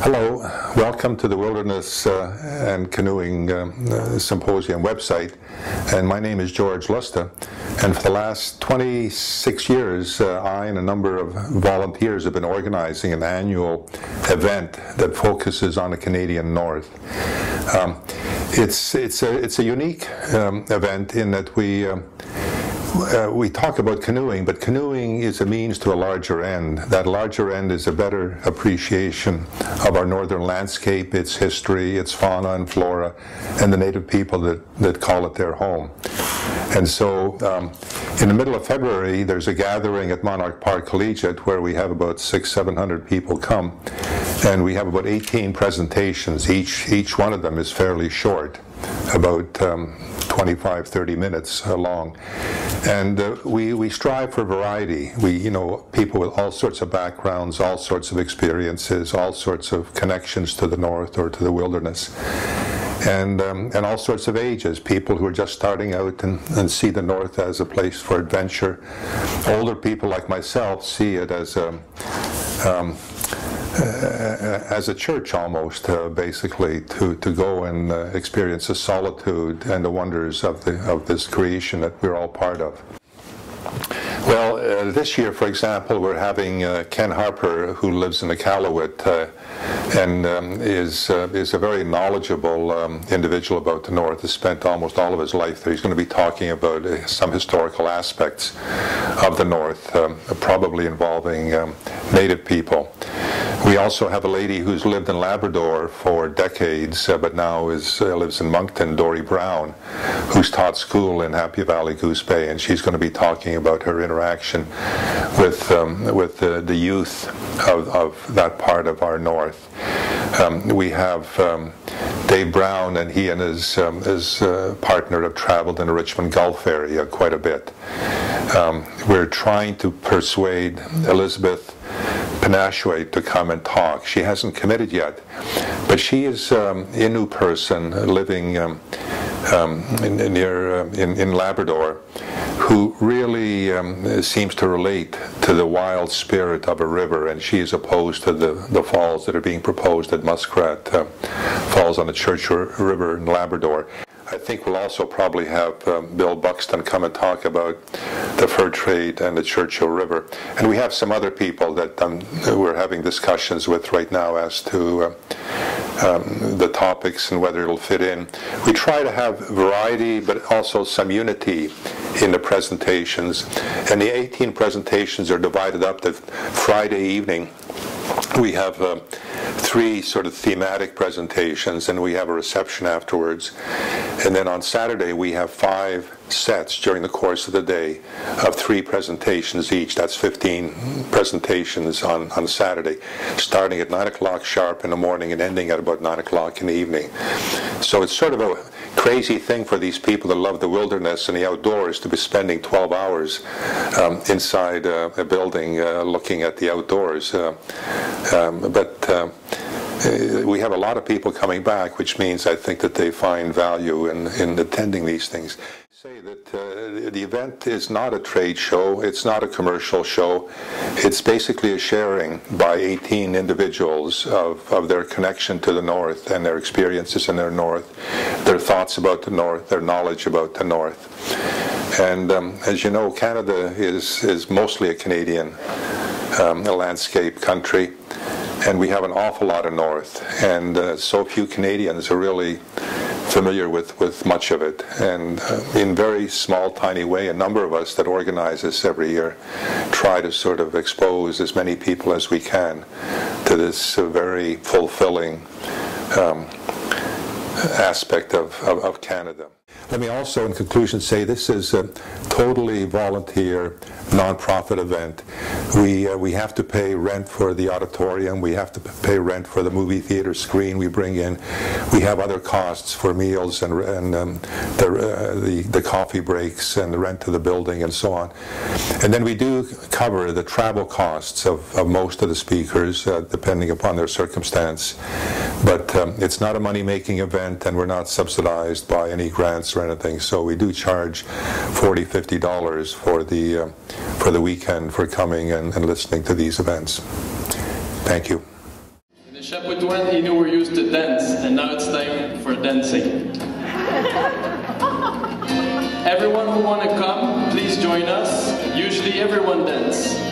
Hello, welcome to the Wilderness and Canoeing Symposium website, and my name is George Luste, and for the last 26 years I and a number of volunteers have been organizing an annual event that focuses on the Canadian North. It's a unique event in that we talk about canoeing, but canoeing is a means to a larger end. That larger end is a better appreciation of our northern landscape, its history, its fauna and flora, and the native people that call it their home. And so in the middle of February, there's a gathering at Monarch Park Collegiate where we have about 600-700 people come, and we have about 18 presentations. Each one of them is fairly short, about 25-30 minutes long, and we strive for variety. People with all sorts of backgrounds, all sorts of experiences, all sorts of connections to the north or to the wilderness, and all sorts of ages. People who are just starting out and see the north as a place for adventure. Older people like myself see it as a church almost, basically, to go and experience the solitude and the wonders of this creation that we're all part of. Well, this year, for example, we're having Ken Harper, who lives in Iqaluit, and is a very knowledgeable individual about the North. Has spent almost all of his life there. He's going to be talking about some historical aspects of the North, probably involving Native people. We also have a lady who's lived in Labrador for decades, but now lives in Moncton, Dory Brown, who's taught school in Happy Valley, Goose Bay, and she's going to be talking about her interaction with the youth of that part of our north. We have Dave Brown, and he and his partner have traveled in the Richmond Gulf area quite a bit. We're trying to persuade Elizabeth Panashway to come and talk. She hasn't committed yet, but she is an Innu person living in Labrador, who really seems to relate to the wild spirit of a river, and she is opposed to the falls that are being proposed at Muskrat Falls on the Church River in Labrador. I think we'll also probably have Bill Buxton come and talk about the fur trade and the Churchill River. And we have some other people that we're having discussions with right now as to the topics and whether it'll fit in. We try to have variety, but also some unity in the presentations. And the 18 presentations are divided up. The Friday evening, we have 3 sort of thematic presentations, and we have a reception afterwards. And then on Saturday we have 5 sets during the course of the day of 3 presentations each. That's 15 presentations on Saturday, starting at 9 o'clock sharp in the morning and ending at about 9 o'clock in the evening. So it's sort of a crazy thing for these people that love the wilderness and the outdoors to be spending 12 hours inside a building looking at the outdoors. But we have a lot of people coming back, which means I think that they find value in attending these things. Say that the event is not a trade show, it's not a commercial show, it's basically a sharing by 18 individuals of their connection to the North and their experiences in their North, their thoughts about the North, their knowledge about the North. And as you know, Canada is mostly a Canadian landscape country, and we have an awful lot of North, and so few Canadians are really familiar with much of it. And in very small, tiny way, a number of us that organize this every year try to sort of expose as many people as we can to this very fulfilling aspect of Canada. Let me also, in conclusion, say this is a totally volunteer, non-profit event. We have to pay rent for the auditorium. We have to pay rent for the movie theater screen we bring in. We have other costs for meals and the coffee breaks and the rent of the building and so on. And then we do cover the travel costs of most of the speakers, depending upon their circumstance. But it's not a money-making event, and we're not subsidized by any grants or anything. So we do charge $40, $50 for the weekend for coming and listening to these events. Thank you. Chapoutois, he knew we're used to dance, and now it's time for dancing. Everyone who want to come, please join us. Usually everyone dances.